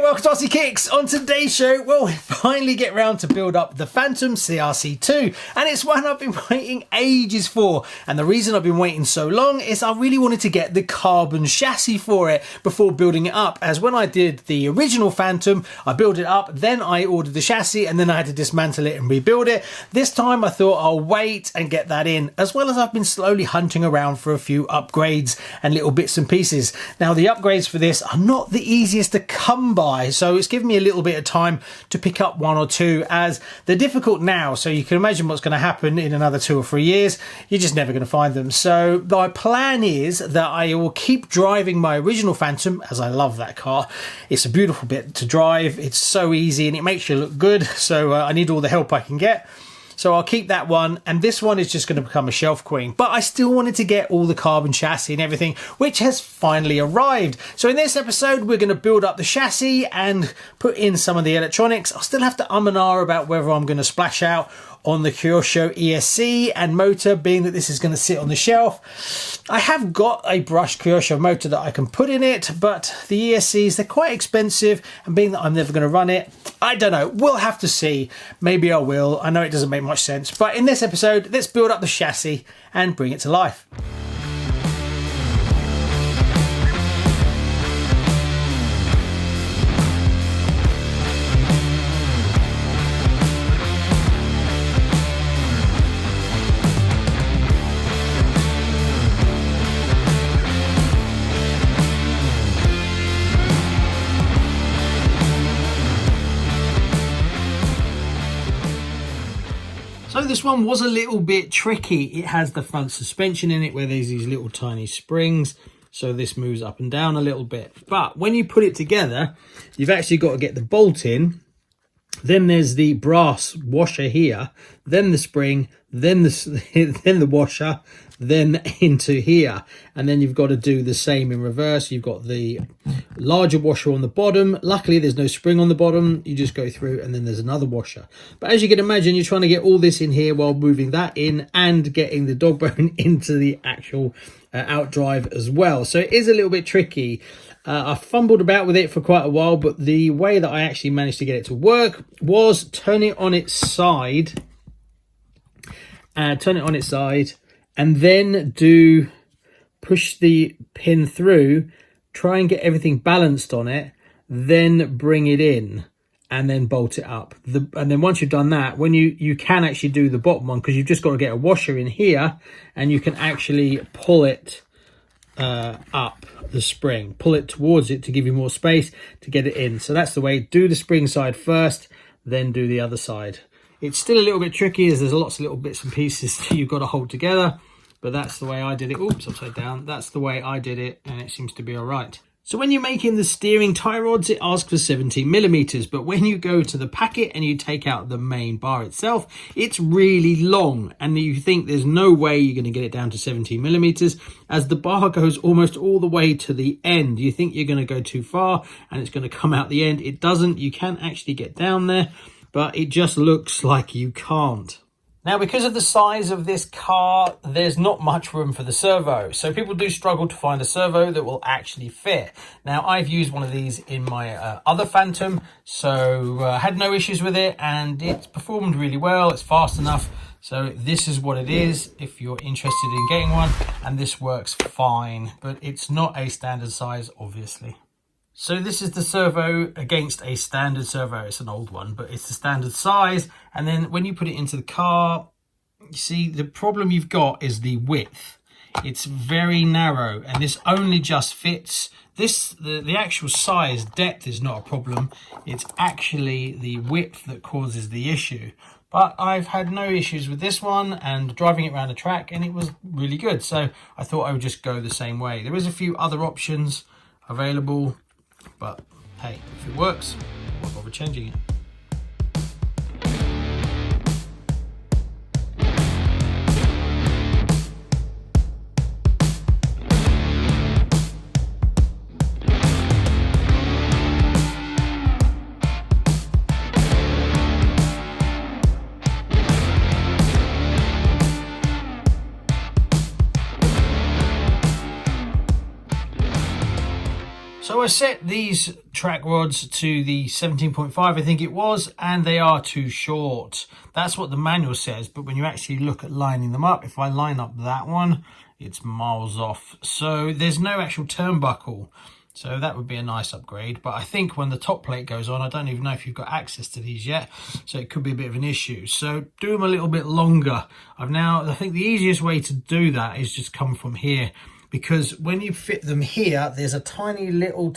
welcome to RCKicks. On today's show, well, we finally get round to build up the Fantom CRC-II, and it's one I've been waiting ages for. And the reason I've been waiting so long is I really wanted to get the carbon chassis for it before building it up, as when I did the original Fantom, I built it up, then I ordered the chassis, and then I had to dismantle it and rebuild it. This time I thought I'll wait and get that in, as well as I've been slowly hunting around for a few upgrades and little bits and pieces. Now, the upgrades for this are not the easiest to come by, so it's given me a little bit of time to pick up one or two, as they're difficult now, so you can imagine what's going to happen in another 2 or 3 years. You're just never going to find them. So my plan is that I will keep driving my original Fantom, as I love that car. It's a beautiful bit to drive, it's so easy and it makes you look good, so I need all the help I can get. So I'll keep that one, and this one is just going to become a shelf queen. But I still wanted to get all the carbon chassis and everything, which has finally arrived. So in this episode, we're going to build up the chassis and put in some of the electronics. I'll still have to and ah about whether I'm going to splash out on the Kyosho ESC and motor, being that this is going to sit on the shelf. I have got a brushed Kyosho motor that I can put in it, but the ESCs, they're quite expensive, and being that I'm never going to run it, I don't know. We'll have to see. Maybe I will. I know it doesn't make much sense, but in this episode, let's build up the chassis and bring it to life. So this one was a little bit tricky. It has the front suspension in it where there's these little tiny springs. So this moves up and down a little bit. But when you put it together, you've actually got to get the bolt in. Then there's the brass washer here, then the spring, then the washer, then into here. And then you've got to do the same in reverse. You've got the larger washer on the bottom. Luckily, there's no spring on the bottom. You just go through and then there's another washer. But as you can imagine, you're trying to get all this in here while moving that in and getting the dog bone into the actual outdrive as well. So it is a little bit tricky. I fumbled about with it for quite a while, but the way that I actually managed to get it to work was turn it on its side, and then push the pin through, try and get everything balanced on it, then bring it in and then bolt it up. And then once you've done that, when you can actually do the bottom one, because you've just got to get a washer in here and you can actually pull it up the spring, pull it towards it to give you more space to get it in. So that's the way. Do the spring side first, then do the other side. It's still a little bit tricky, as there's lots of little bits and pieces that you've got to hold together, but that's the way I did it. Oops, upside down. That's the way I did it, and it seems to be all right. So when you're making the steering tie rods, it asks for 17mm, but when you go to the packet and you take out the main bar itself, it's really long, and you think there's no way you're going to get it down to 17mm, as the bar goes almost all the way to the end. You think you're going to go too far and it's going to come out the end. It doesn't. You can actually get down there, but it just looks like you can't. Now, because of the size of this car, there's not much room for the servo. So people do struggle to find a servo that will actually fit. Now, I've used one of these in my other Fantom, so had no issues with it, and it's performed really well. It's fast enough. So this is what it is if you're interested in getting one, and this works fine, but it's not a standard size, obviously. So this is the servo against a standard servo. It's an old one, but it's the standard size. And then when you put it into the car, you see the problem you've got is the width. It's very narrow, and this only just fits. The actual size, depth is not a problem. It's actually the width that causes the issue. But I've had no issues with this one, and driving it around the track, and it was really good. So I thought I would just go the same way. There is a few other options available, but hey, if it works, why bother changing it? So I set these track rods to the 17.5, I think it was, and they are too short. That's what the manual says, but when you actually look at lining them up, if I line up that one, it's miles off. So there's no actual turnbuckle. So that would be a nice upgrade. But I think when the top plate goes on, I don't even know if you've got access to these yet. So it could be a bit of an issue. So do them a little bit longer. I think the easiest way to do that is just come from here. Because when you fit them here, there's a tiny metal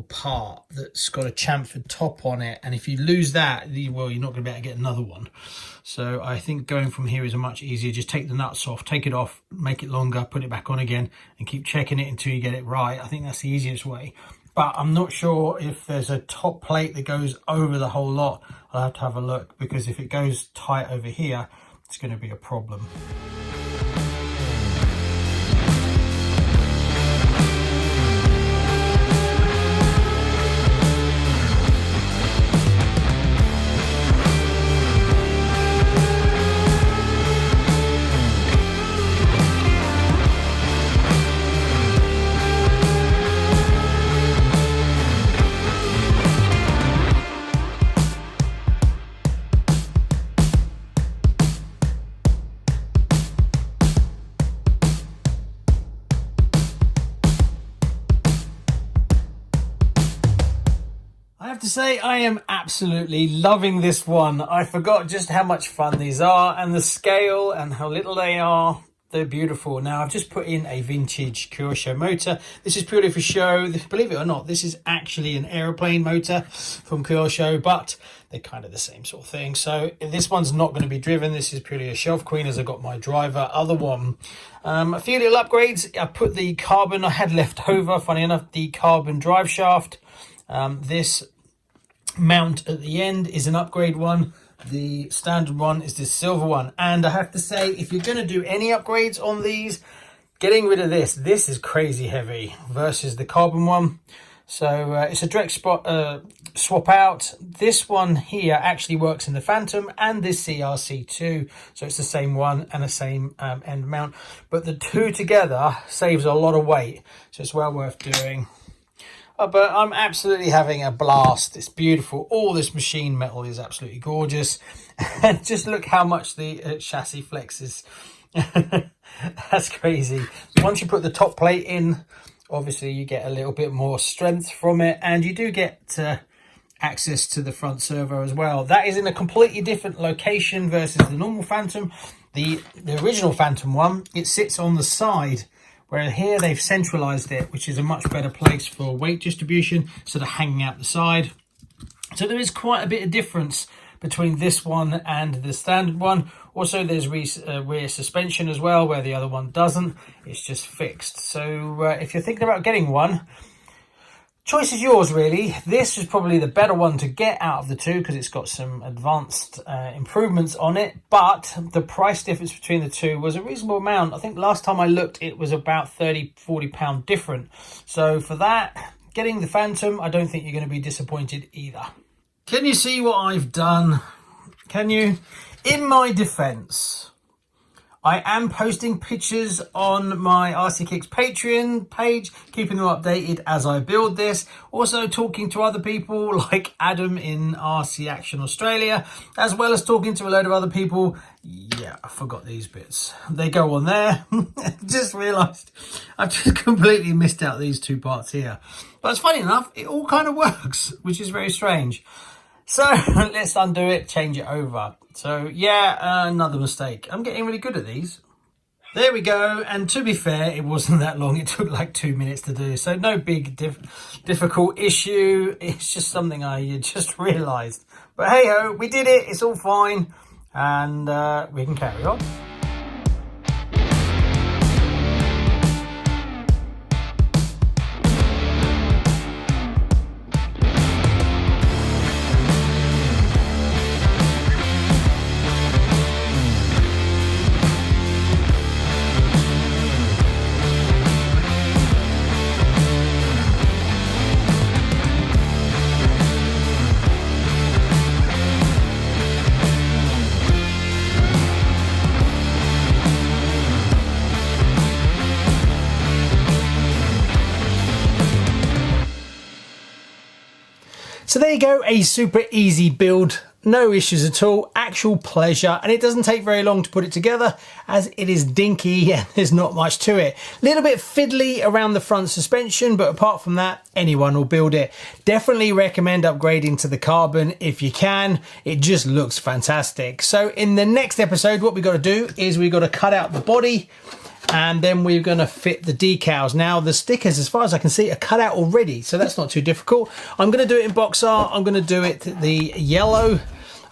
part that's got a chamfered top on it. And if you lose that, well, you're not going to be able to get another one. So I think going from here is a much easier. Just take the nuts off, take it off, make it longer, put it back on again, and keep checking it until you get it right. I think that's the easiest way. But I'm not sure if there's a top plate that goes over the whole lot. I'll have to have a look, because if it goes tight over here, it's going to be a problem. To say I am absolutely loving this one. I forgot just how much fun these are, and the scale and how little they are. They're beautiful. Now I've just put in a vintage Kyosho motor. This is purely for show. Believe it or not, this is actually an aeroplane motor from Kyosho, but they're kind of the same sort of thing. So this one's not going to be driven. This is purely a shelf queen, as I got my driver other one. A few little upgrades. I put the carbon I had left over, funny enough, the carbon drive shaft. This mount at the end is an upgrade one. The standard one is this silver one. And I have to say, if you're going to do any upgrades on these, getting rid of this is crazy heavy versus the carbon one. So it's a direct swap out. This one here actually works in the Fantom and this CRC-II. So it's the same one and the same end mount. But the two together saves a lot of weight. So it's well worth doing. But I'm absolutely having a blast. It's beautiful. All this machine metal is absolutely gorgeous. And just look how much the chassis flexes. That's crazy. Once you put the top plate in, obviously you get a little bit more strength from it. And you do get access to the front servo as well. That is in a completely different location versus the normal Fantom. The original Fantom one, it sits on the side. Where here they've centralized it, which is a much better place for weight distribution instead of hanging out the side. So there is quite a bit of difference between this one and the standard one. Also, there's rear suspension as well, where the other one doesn't. It's just fixed. So if you're thinking about getting one, choice is yours, really. This is probably the better one to get out of the two because it's got some advanced improvements on it. But the price difference between the two was a reasonable amount. I think last time I looked, it was about £30–40 different. So for that, getting the Fantom, I don't think you're going to be disappointed either. Can you see what I've done? Can you? In my defense, I am posting pictures on my RCKicks Patreon page, keeping them updated as I build this. Also talking to other people like Adam in RC Action Australia, as well as talking to a load of other people. Yeah, I forgot these bits. They go on there. Just realised I've just completely missed out these two parts here. But it's funny enough, it all kind of works, which is very strange. So let's undo it, change it over. So yeah, another mistake. I'm getting really good at these. There we go. And to be fair, it wasn't that long. It took like 2 minutes to do. So no big difficult issue. It's just something I just realised. But hey ho, we did it. It's all fine. And we can carry on. So there you go, a super easy build. No issues at all, actual pleasure, and it doesn't take very long to put it together as it is dinky and there's not much to it. A little bit fiddly around the front suspension, but apart from that, anyone will build it. Definitely recommend upgrading to the carbon if you can. It just looks fantastic. So in the next episode, what we got to do is we got to cut out the body, and then we're going to fit the decals. Now the stickers, as far as I can see, are cut out already, so that's not too difficult. I'm going to do it in box art. I'm going to do it the yellow.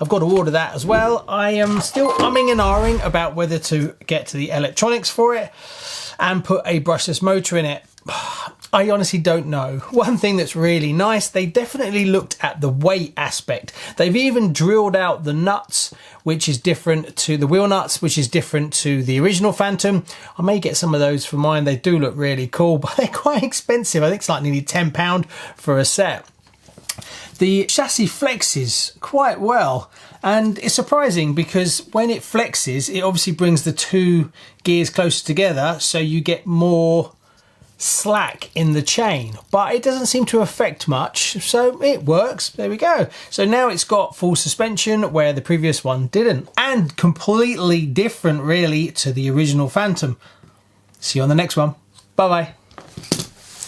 I've got to order that as well. I am still umming and ahhing about whether to get to the electronics for it and put a brushless motor in it. I honestly don't know. One thing that's really nice, they definitely looked at the weight aspect. They've even drilled out the nuts, which is different to the wheel nuts, which is different to the original Phantom. I may get some of those for mine. They do look really cool, but they're quite expensive. I think it's like nearly £10 for a set. The chassis flexes quite well, and it's surprising because when it flexes, it obviously brings the two gears closer together, so you get more slack in the chain, but it doesn't seem to affect much, so it works. There we go. So now it's got full suspension where the previous one didn't, and completely different really to the original Phantom. See you on the next one. Bye bye.